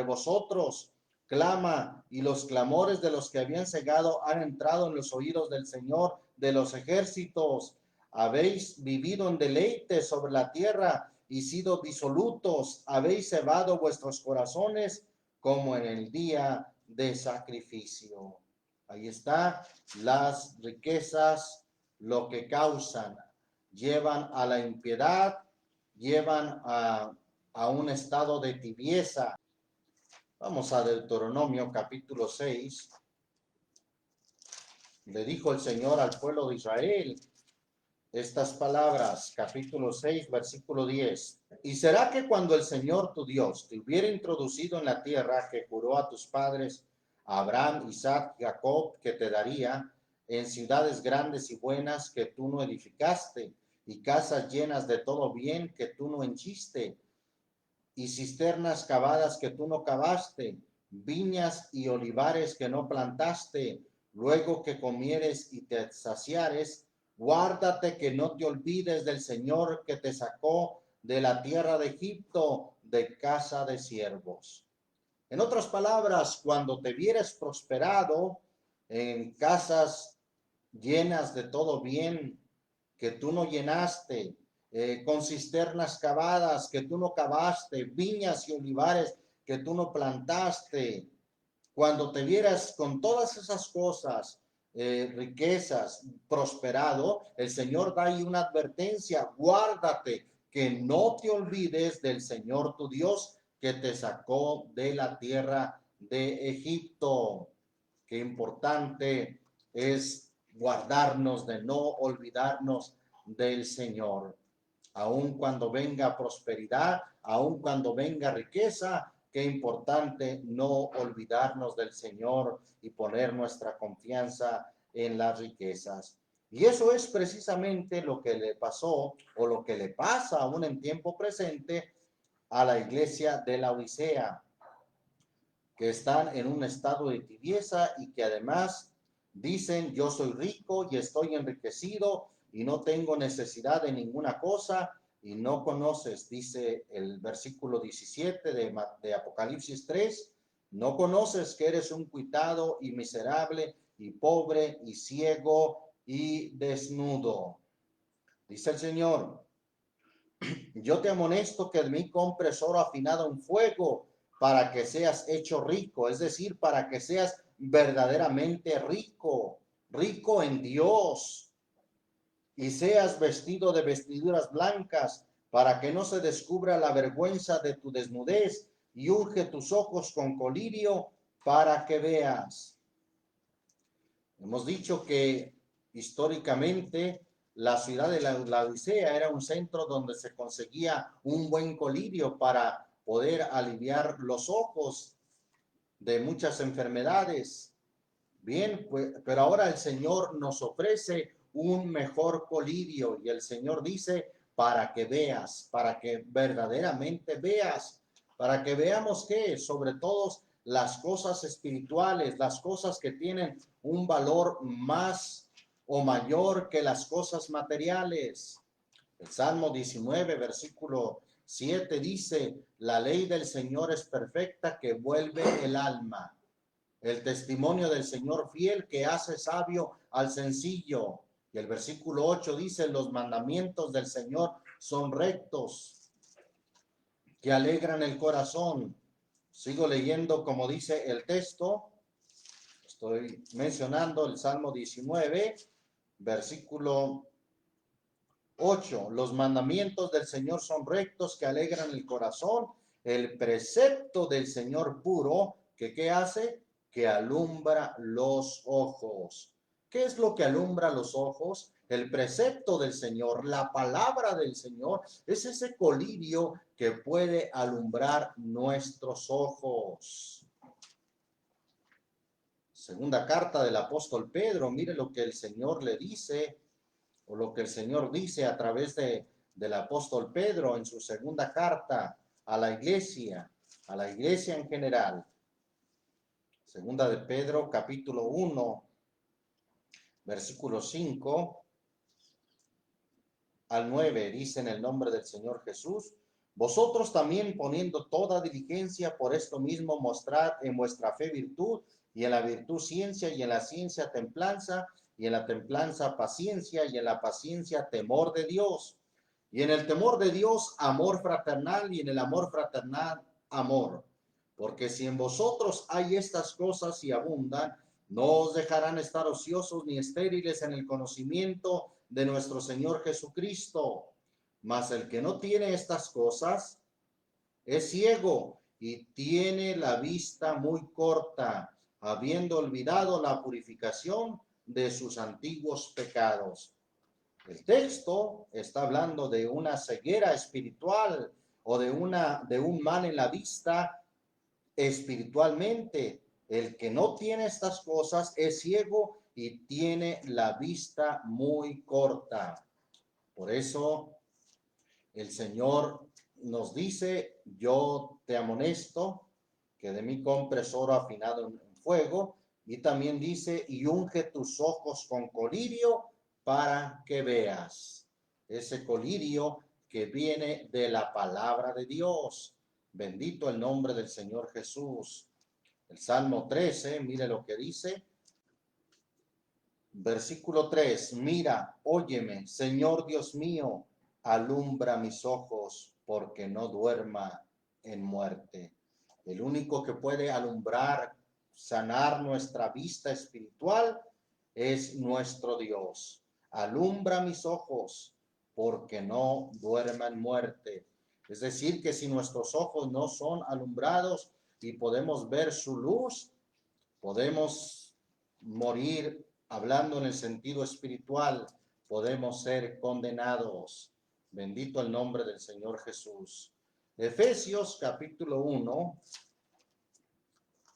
vosotros. Clama, y los clamores de los que habían segado han entrado en los oídos del Señor de los ejércitos. Habéis vivido en deleite sobre la tierra y sido disolutos, habéis cebado vuestros corazones como en el día de sacrificio. Ahí está, las riquezas, lo que causan, llevan a la impiedad, llevan a un estado de tibieza. Vamos a Deuteronomio capítulo 6. Le dijo el Señor al pueblo de Israel estas palabras, capítulo 6, versículo 10. Y será que cuando el Señor tu Dios te hubiera introducido en la tierra que juró a tus padres, Abraham, Isaac, Jacob, que te daría, en ciudades grandes y buenas que tú no edificaste, y casas llenas de todo bien que tú no henchiste, y cisternas cavadas que tú no cavaste, viñas y olivares que no plantaste, luego que comieres y te saciares, guárdate que no te olvides del Señor que te sacó de la tierra de Egipto, de casa de siervos. En otras palabras, cuando te vieres prosperado en casas llenas de todo bien que tú no llenaste, con cisternas cavadas que tú no cavaste, viñas y olivares que tú no plantaste, cuando te vieras con todas esas cosas, riquezas, prosperado, el Señor da ahí una advertencia: guárdate que no te olvides del Señor tu Dios que te sacó de la tierra de Egipto. Qué importante es guardarnos de no olvidarnos del Señor. Aun cuando venga prosperidad, aun cuando venga riqueza, qué importante no olvidarnos del Señor y poner nuestra confianza en las riquezas. Y eso es precisamente lo que le pasó o lo que le pasa aún en tiempo presente a la iglesia de la Odisea, que están en un estado de tibieza y que además dicen: yo soy rico y estoy enriquecido y no tengo necesidad de ninguna cosa. Y no conoces, dice el versículo 17 de Apocalipsis 3, no conoces que eres un cuitado y miserable y pobre y ciego y desnudo. Dice el Señor: yo te amonesto que de mí compres oro afinado en fuego para que seas hecho rico, es decir, para que seas verdaderamente rico, rico en Dios, y seas vestido de vestiduras blancas para que no se descubra la vergüenza de tu desnudez, y unge tus ojos con colirio para que veas. Hemos dicho que históricamente la ciudad de la Odisea era un centro donde se conseguía un buen colirio para poder aliviar los ojos de muchas enfermedades. Bien, pues, pero ahora el Señor nos ofrece un mejor colirio, y el Señor dice: para que veas, para que verdaderamente veas, para que veamos que sobre todo las cosas espirituales, las cosas que tienen un valor más o mayor que las cosas materiales. El Salmo 19, versículo 7 dice, la ley del Señor es perfecta que vuelve el alma. El testimonio del Señor fiel que hace sabio al sencillo. Y el versículo 8 dice, los mandamientos del Señor son rectos, que alegran el corazón. Sigo leyendo como dice el texto. Estoy mencionando el Salmo 19, versículo 8. Los mandamientos del Señor son rectos, que alegran el corazón. El precepto del Señor puro, que ¿qué hace? Que alumbra los ojos. ¿Qué es lo que alumbra los ojos? El precepto del Señor, la palabra del Señor, es ese colirio que puede alumbrar nuestros ojos. Segunda carta del apóstol Pedro, mire lo que el Señor le dice, o lo que el Señor dice a través del apóstol Pedro en su segunda carta a la iglesia en general. Segunda de Pedro, capítulo 1, versículo 5 al 9, dice en el nombre del Señor Jesús, vosotros también poniendo toda diligencia por esto mismo, mostrad en vuestra fe virtud, y en la virtud ciencia, y en la ciencia templanza, y en la templanza paciencia, y en la paciencia temor de Dios, y en el temor de Dios amor fraternal, y en el amor fraternal amor. Porque si en vosotros hay estas cosas y abundan, no os dejarán estar ociosos ni estériles en el conocimiento de nuestro Señor Jesucristo. Mas el que no tiene estas cosas es ciego y tiene la vista muy corta, habiendo olvidado la purificación de sus antiguos pecados. El texto está hablando de una ceguera espiritual o de un mal en la vista espiritualmente. El que no tiene estas cosas es ciego y tiene la vista muy corta. Por eso el Señor nos dice, yo te amonesto, que de mí compres oro afinado en fuego, y también dice, y unge tus ojos con colirio para que veas. Ese colirio que viene de la palabra de Dios. Bendito el nombre del Señor Jesús. El Salmo 13, mire lo que dice. Versículo 3, mira, óyeme, Señor Dios mío, alumbra mis ojos porque no duerma en muerte. El único que puede alumbrar, sanar nuestra vista espiritual es nuestro Dios. Alumbra mis ojos porque no duerma en muerte. Es decir, que si nuestros ojos no son alumbrados y podemos ver su luz, podemos morir. Hablando en el sentido espiritual, podemos ser condenados. Bendito el nombre del Señor Jesús. Efesios capítulo 1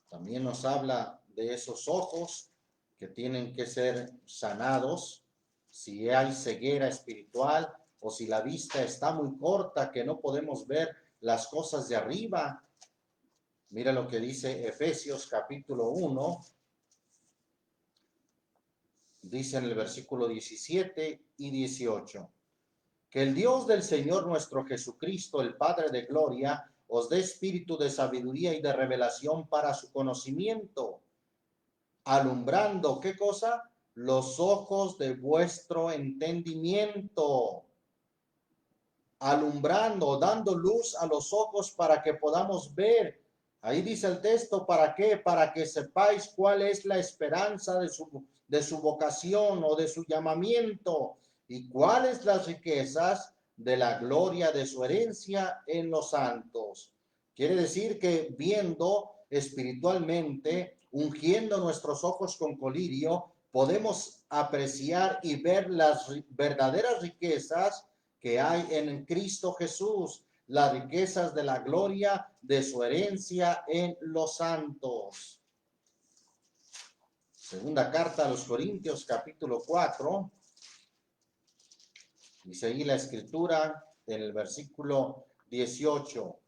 también nos habla de esos ojos que tienen que ser sanados. Si hay ceguera espiritual o si la vista está muy corta, que no podemos ver las cosas de arriba. Mira lo que dice Efesios capítulo 1. Dice en el versículo 17 y 18, que el Dios del Señor nuestro Jesucristo, el Padre de gloria, os dé espíritu de sabiduría y de revelación para su conocimiento, alumbrando, ¿qué cosa? Los ojos de vuestro entendimiento, alumbrando, dando luz a los ojos para que podamos ver. Ahí dice el texto, ¿para qué? Para que sepáis cuál es la esperanza de su vocación o de su llamamiento y cuáles las riquezas de la gloria de su herencia en los santos. Quiere decir que viendo espiritualmente, ungiendo nuestros ojos con colirio, podemos apreciar y ver las verdaderas riquezas que hay en Cristo Jesús, las riquezas de la gloria de su herencia en los santos. Segunda carta a los Corintios, capítulo 4. Dice ahí la escritura en el versículo 18.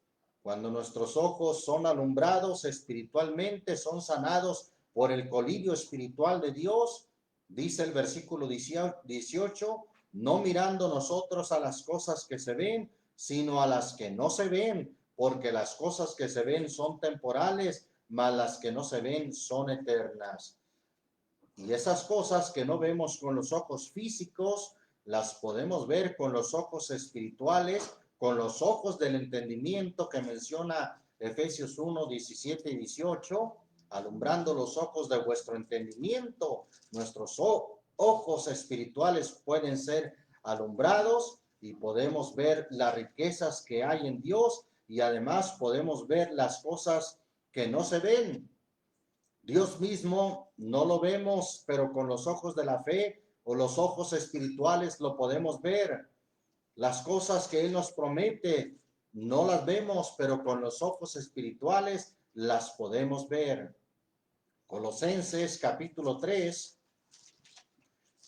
Cuando nuestros ojos son alumbrados espiritualmente, son sanados por el colirio espiritual de Dios, dice el versículo 18, no mirando nosotros a las cosas que se ven, sino a las que no se ven, porque las cosas que se ven son temporales, mas las que no se ven son eternas. Y esas cosas que no vemos con los ojos físicos, las podemos ver con los ojos espirituales, con los ojos del entendimiento que menciona Efesios 1, 17 y 18, alumbrando los ojos de vuestro entendimiento. Nuestros ojos espirituales pueden ser alumbrados y podemos ver las riquezas que hay en Dios y además podemos ver las cosas que no se ven. Dios mismo no lo vemos, pero con los ojos de la fe o los ojos espirituales lo podemos ver. Las cosas que Él nos promete no las vemos, pero con los ojos espirituales las podemos ver. Colosenses capítulo 3,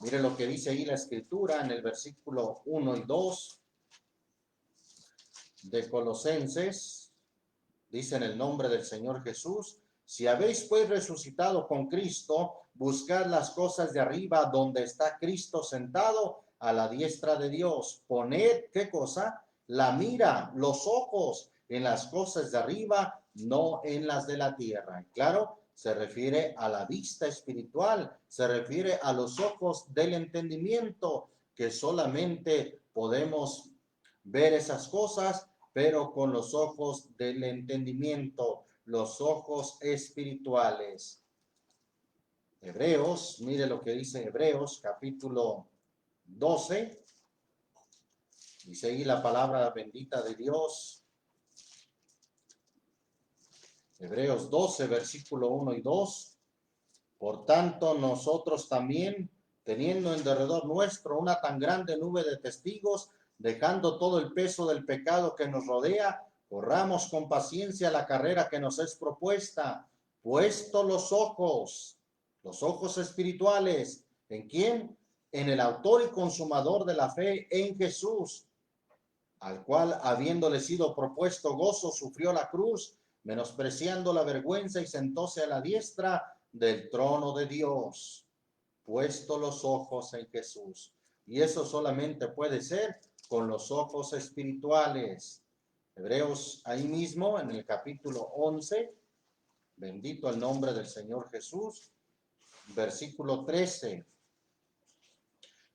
mire lo que dice ahí la escritura en el versículo 1 y 2 de Colosenses. Dice en el nombre del Señor Jesús: si habéis pues resucitado con Cristo, buscad las cosas de arriba donde está Cristo sentado a la diestra de Dios. Poned, ¿qué cosa? La mira, los ojos en las cosas de arriba, no en las de la tierra. Y claro, se refiere a la vista espiritual, se refiere a los ojos del entendimiento, que solamente podemos ver esas cosas, pero con los ojos del entendimiento, los ojos espirituales. Hebreos, mire lo que dice Hebreos capítulo 12, dice ahí la palabra bendita de Dios. Hebreos 12, versículo 1 y 2. Por tanto, nosotros también, teniendo en derredor nuestro una tan grande nube de testigos, dejando todo el peso del pecado que nos rodea, corramos con paciencia la carrera que nos es propuesta, puesto los ojos espirituales, ¿en quién? En el autor y consumador de la fe, en Jesús, al cual, habiéndole sido propuesto gozo, sufrió la cruz, menospreciando la vergüenza, y sentóse a la diestra del trono de Dios, puesto los ojos en Jesús. Y eso solamente puede ser con los ojos espirituales. Hebreos, ahí mismo, en el capítulo 11, bendito el nombre del Señor Jesús, versículo 13.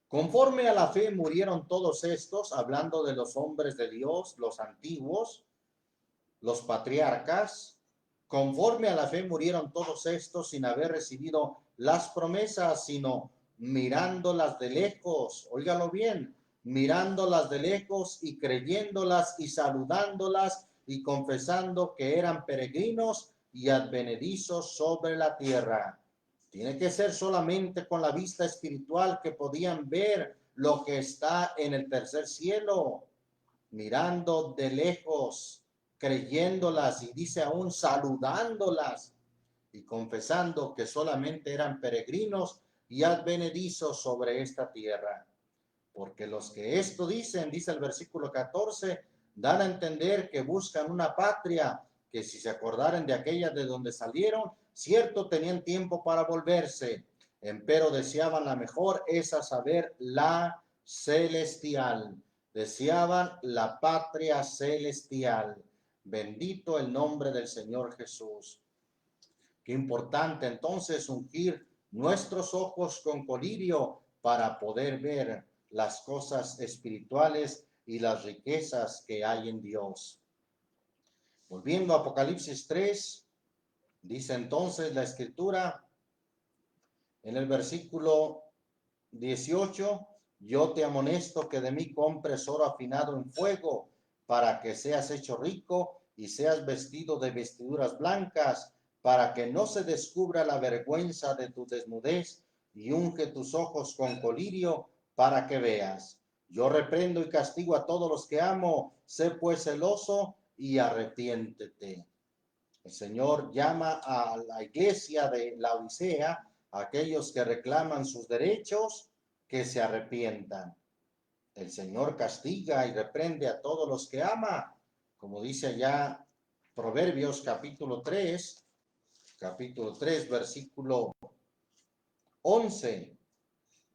Conforme a la fe murieron todos estos, hablando de los hombres de Dios, los antiguos, los patriarcas. Conforme a la fe murieron todos estos sin haber recibido las promesas, sino mirándolas de lejos. Óigalo bien, mirándolas de lejos y creyéndolas y saludándolas y confesando que eran peregrinos y advenedizos sobre la tierra. Tiene que ser solamente con la vista espiritual que podían ver lo que está en el tercer cielo, mirando de lejos, creyéndolas y dice aún saludándolas y confesando que solamente eran peregrinos y advenedizos sobre esta tierra. Porque los que esto dicen, dice el versículo 14, dan a entender que buscan una patria, que si se acordaren de aquella de donde salieron, cierto tenían tiempo para volverse, empero deseaban la mejor, es a saber, la celestial. Deseaban la patria celestial. Bendito el nombre del Señor Jesús. Qué importante entonces ungir nuestros ojos con colirio para poder ver las cosas espirituales y las riquezas que hay en Dios. Volviendo a Apocalipsis 3, dice entonces la Escritura en el versículo 18, yo te amonesto que de mí compres oro afinado en fuego, para que seas hecho rico y seas vestido de vestiduras blancas, para que no se descubra la vergüenza de tu desnudez, y unge tus ojos con colirio para que veas. Yo reprendo y castigo a todos los que amo, sé pues celoso y arrepiéntete. El Señor llama a la iglesia de Laodicea, a aquellos que reclaman sus derechos, que se arrepientan. El Señor castiga y reprende a todos los que ama, como dice allá Proverbios capítulo 3, versículo 11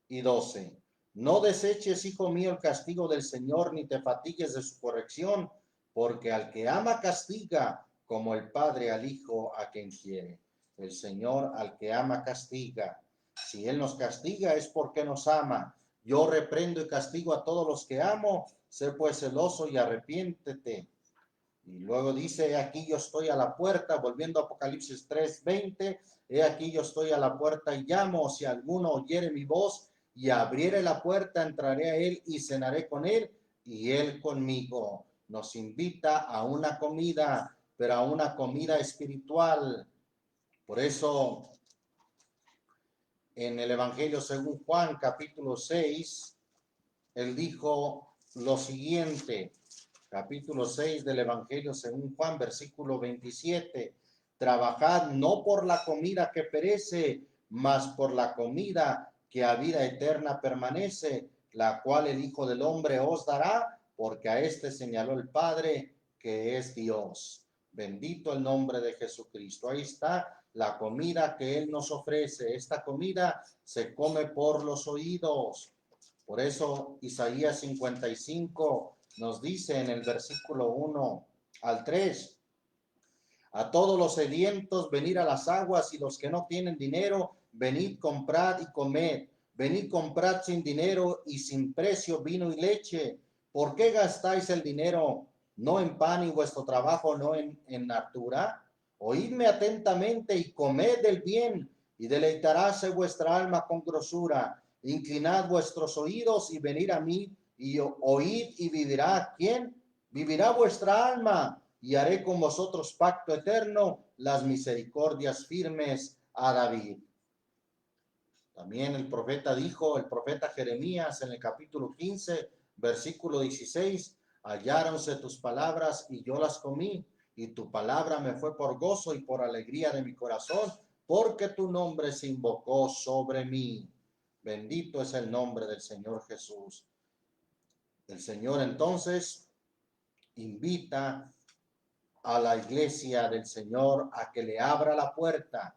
y 12. No deseches, hijo mío, el castigo del Señor, ni te fatigues de su corrección, porque al que ama castiga, como el padre al hijo a quien quiere. El Señor al que ama castiga. Si Él nos castiga es porque nos ama. Yo reprendo y castigo a todos los que amo. Sé pues celoso y arrepiéntete. Y luego dice, he aquí yo estoy a la puerta, volviendo a Apocalipsis 3:20, he aquí yo estoy a la puerta y llamo, si alguno oyere mi voz y abriere la puerta, entraré a él y cenaré con él y él conmigo. Nos invita a una comida, pero a una comida espiritual. Por eso, en el Evangelio según Juan, capítulo 6, él dijo lo siguiente, capítulo 6 del Evangelio según Juan, versículo 27. Trabajad no por la comida que perece, mas por la comida que a vida eterna permanece, la cual el Hijo del Hombre os dará, porque a este señaló el Padre, que es Dios. Bendito el nombre de Jesucristo. Ahí está la comida que Él nos ofrece. Esta comida se come por los oídos. Por eso Isaías 55 nos dice en el versículo 1 al 3, a todos los sedientos venid a las aguas, y los que no tienen dinero, venid, comprad y comed. Venid, comprad sin dinero y sin precio vino y leche. ¿Por qué gastáis el dinero no en pan y vuestro trabajo no en hartura? Oídme atentamente y comed el bien, y deleitaráse vuestra alma con grosura. Inclinad vuestros oídos y venid a mí, y oíd y vivirá. ¿Quién? Vivirá vuestra alma, y haré con vosotros pacto eterno, las misericordias firmes a David. También el profeta dijo, el profeta Jeremías en el capítulo 15, versículo 16, halláronse tus palabras y yo las comí, y tu palabra me fue por gozo y por alegría de mi corazón, porque tu nombre se invocó sobre mí. Bendito es el nombre del Señor Jesús. El Señor entonces invita a la iglesia del Señor a que le abra la puerta.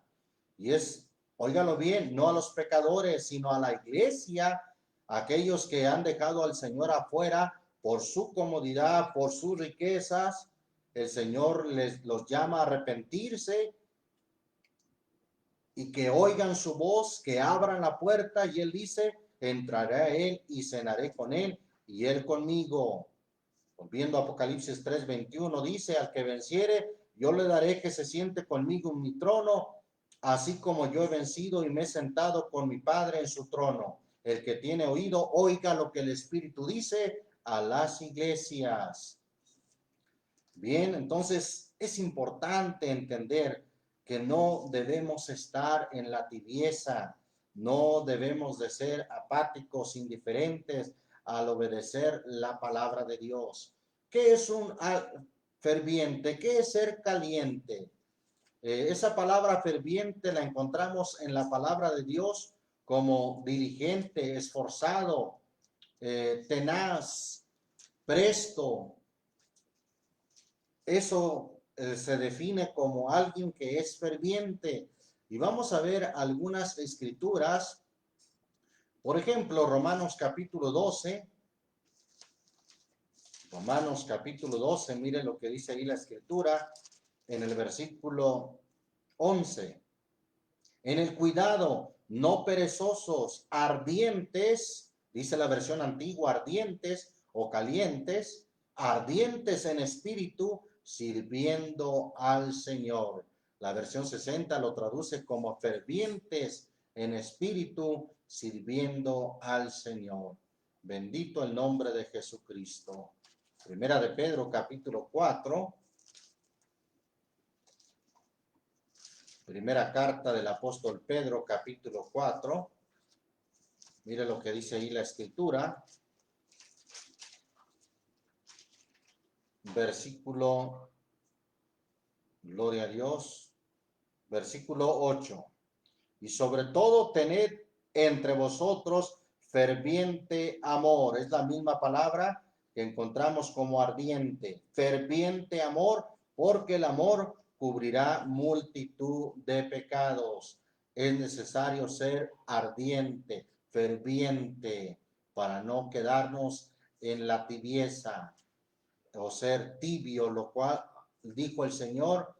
Y es, óigalo bien, no a los pecadores, sino a la iglesia, aquellos que han dejado al Señor afuera por su comodidad, por sus riquezas. El Señor los llama a arrepentirse y que oigan su voz, que abran la puerta, y Él dice, entraré a Él y cenaré con Él y Él conmigo. Volviendo a Apocalipsis 3:21, dice, al que venciere, yo le daré que se siente conmigo en mi trono, así como yo he vencido y me he sentado con mi Padre en su trono. El que tiene oído, oiga lo que el Espíritu dice a las iglesias. Bien, entonces es importante entender que no debemos estar en la tibieza, no debemos de ser apáticos, indiferentes al obedecer la palabra de Dios. ¿Qué es un ferviente? ¿Qué es ser caliente? Esa palabra ferviente la encontramos en la palabra de Dios como diligente, esforzado, tenaz, presto. Eso se define como alguien que es ferviente. Y vamos a ver algunas escrituras. Por ejemplo, Romanos capítulo 12. Romanos capítulo 12, mire lo que dice ahí la escritura en el versículo 11. En el cuidado, no perezosos, ardientes, dice la versión antigua, ardientes o calientes, ardientes en espíritu, sirviendo al Señor. La versión 60 lo traduce como fervientes en espíritu, sirviendo al Señor. Bendito el nombre de Jesucristo. Primera de Pedro, capítulo 4. Primera carta del apóstol Pedro, capítulo 4. Mire lo que dice ahí la escritura. Versículo, gloria a Dios, versículo 8. Y sobre todo tened entre vosotros ferviente amor. Es la misma palabra que encontramos como ardiente. Ferviente amor porque el amor cubrirá multitud de pecados. Es necesario ser ardiente, ferviente, para no quedarnos en la tibieza o ser tibio, lo cual dijo el Señor,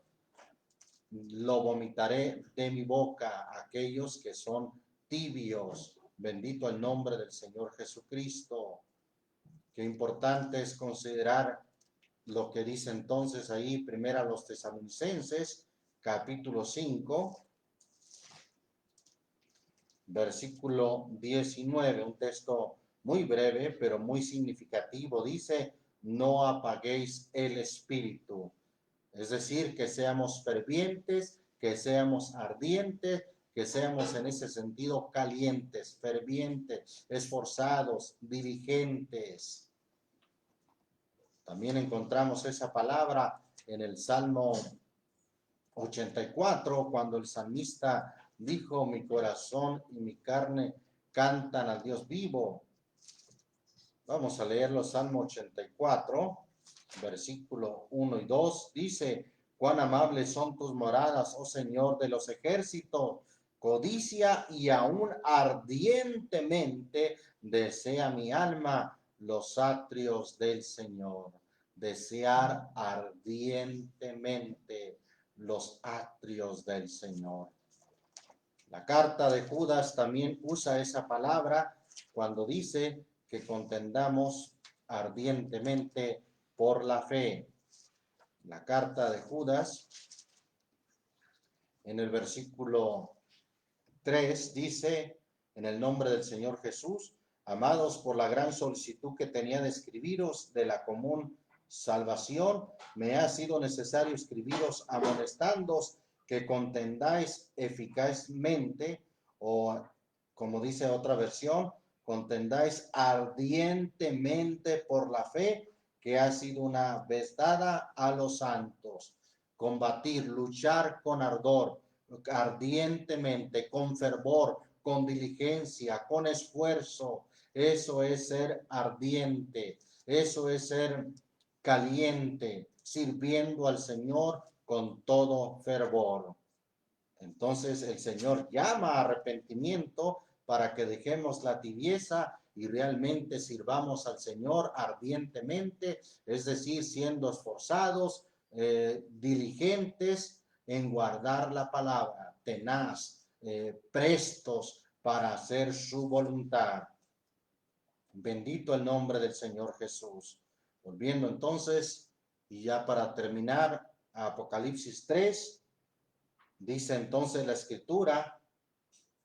lo vomitaré de mi boca, aquellos que son tibios. Bendito el nombre del Señor Jesucristo. Qué importante es considerar lo que dice entonces ahí, primero a los Tesalonicenses, capítulo 5, versículo 19, un texto muy breve, pero muy significativo. Dice, no apaguéis el espíritu. Es decir, que seamos fervientes, que seamos ardientes, que seamos en ese sentido calientes, fervientes, esforzados, diligentes. También encontramos esa palabra en el Salmo 84, cuando el salmista dijo, mi corazón y mi carne cantan al Dios vivo. Vamos a leerlo, Salmo 84, versículo 1 y 2, dice, cuán amables son tus moradas, oh Señor de los ejércitos, codicia y aún ardientemente desea mi alma los atrios del Señor. Desear ardientemente los atrios del Señor. La carta de Judas también usa esa palabra cuando dice que contendamos ardientemente por la fe. La carta de Judas, en el versículo 3, dice, en el nombre del Señor Jesús, amados, por la gran solicitud que tenía de escribiros de la común salvación, me ha sido necesario escribiros amonestándoos que contendáis eficazmente, o como dice otra versión, contendáis ardientemente por la fe que ha sido una vez dada a los santos. Combatir, luchar con ardor, ardientemente, con fervor, con diligencia, con esfuerzo. Eso es ser ardiente, eso es ser caliente, sirviendo al Señor con todo fervor. Entonces el Señor llama a arrepentimiento para que dejemos la tibieza y realmente sirvamos al Señor ardientemente, es decir, siendo esforzados, diligentes en guardar la palabra, tenaz, prestos para hacer su voluntad. Bendito el nombre del Señor Jesús. Volviendo entonces, y ya para terminar, a Apocalipsis 3, dice entonces la Escritura,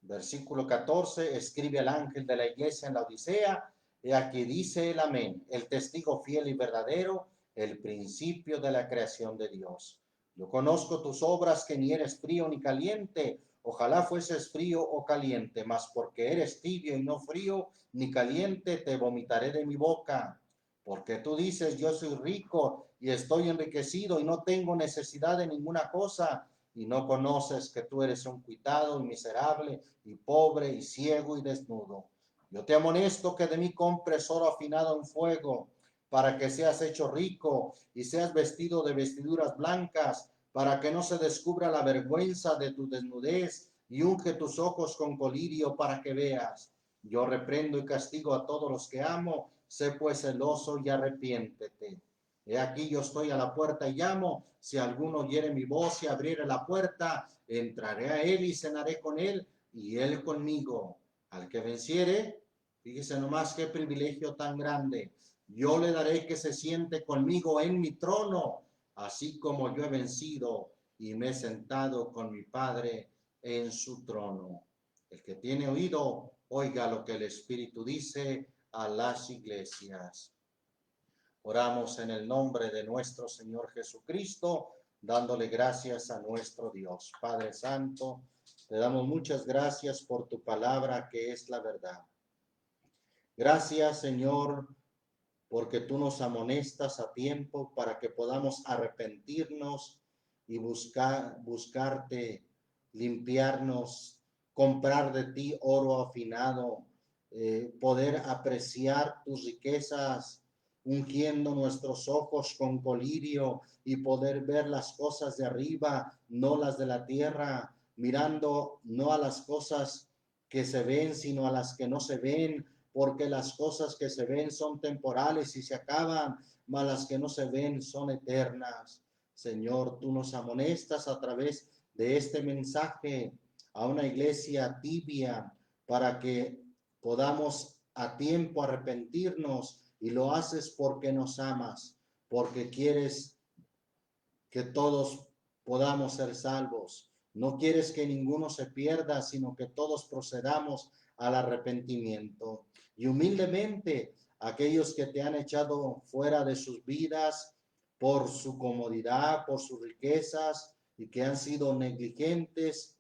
versículo 14, escribe el ángel de la iglesia en la Odisea, y aquí dice el amén, el testigo fiel y verdadero, el principio de la creación de Dios. Yo conozco tus obras, que ni eres frío ni caliente. Ojalá fueses frío o caliente, mas porque eres tibio y no frío ni caliente, te vomitaré de mi boca. Porque tú dices, yo soy rico y estoy enriquecido y no tengo necesidad de ninguna cosa, y no conoces que tú eres un cuitado y miserable y pobre y ciego y desnudo. Yo te amonesto que de mí compres oro afinado en fuego, para que seas hecho rico y seas vestido de vestiduras blancas, para que no se descubra la vergüenza de tu desnudez, y unge tus ojos con colirio para que veas. Yo reprendo y castigo a todos los que amo, sé pues celoso y arrepiéntete. He aquí yo estoy a la puerta y llamo, si alguno oyere mi voz y abriere la puerta, entraré a él y cenaré con él y él conmigo. Al que venciere, fíjese nomás qué privilegio tan grande, yo le daré que se siente conmigo en mi trono, así como yo he vencido y me he sentado con mi Padre en su trono. El que tiene oído, oiga lo que el Espíritu dice a las iglesias. Oramos en el nombre de nuestro Señor Jesucristo, dándole gracias a nuestro Dios. Padre Santo, te damos muchas gracias por tu palabra, que es la verdad. Gracias, Señor, porque tú nos amonestas a tiempo para que podamos arrepentirnos y buscarte, limpiarnos, comprar de ti oro afinado, poder apreciar tus riquezas ungiendo nuestros ojos con colirio y poder ver las cosas de arriba, no las de la tierra, mirando no a las cosas que se ven, sino a las que no se ven, porque las cosas que se ven son temporales y se acaban, mas las que no se ven son eternas. Señor, tú nos amonestas a través de este mensaje a una iglesia tibia para que podamos a tiempo arrepentirnos, y lo haces porque nos amas, porque quieres que todos podamos ser salvos. No quieres que ninguno se pierda, sino que todos procedamos al arrepentimiento. Y humildemente, aquellos que te han echado fuera de sus vidas por su comodidad, por sus riquezas y que han sido negligentes,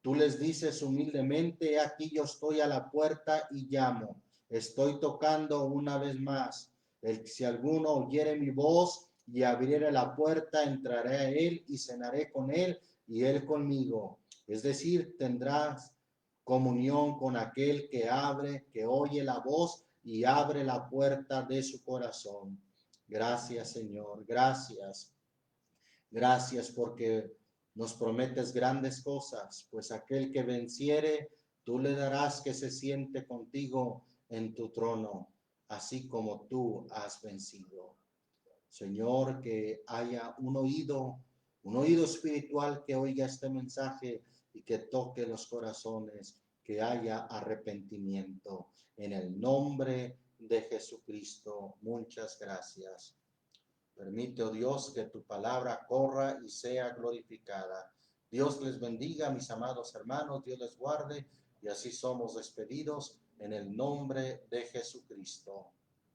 tú les dices humildemente: aquí yo estoy a la puerta y llamo. Estoy tocando una vez más. Si alguno oyere mi voz y abriere la puerta, entraré a él y cenaré con él y él conmigo. Es decir, tendrás comunión con aquel que abre, que oye la voz y abre la puerta de su corazón. Gracias, Señor. Gracias. Gracias porque nos prometes grandes cosas, pues aquel que venciere, tú le darás que se siente contigo en tu trono, así como tú has vencido. Señor, que haya un oído espiritual que oiga este mensaje y que toque los corazones, que haya arrepentimiento. En el nombre de Jesucristo, muchas gracias. Permite, oh Dios, que tu palabra corra y sea glorificada. Dios les bendiga, mis amados hermanos, Dios les guarde, y así somos despedidos en el nombre de Jesucristo.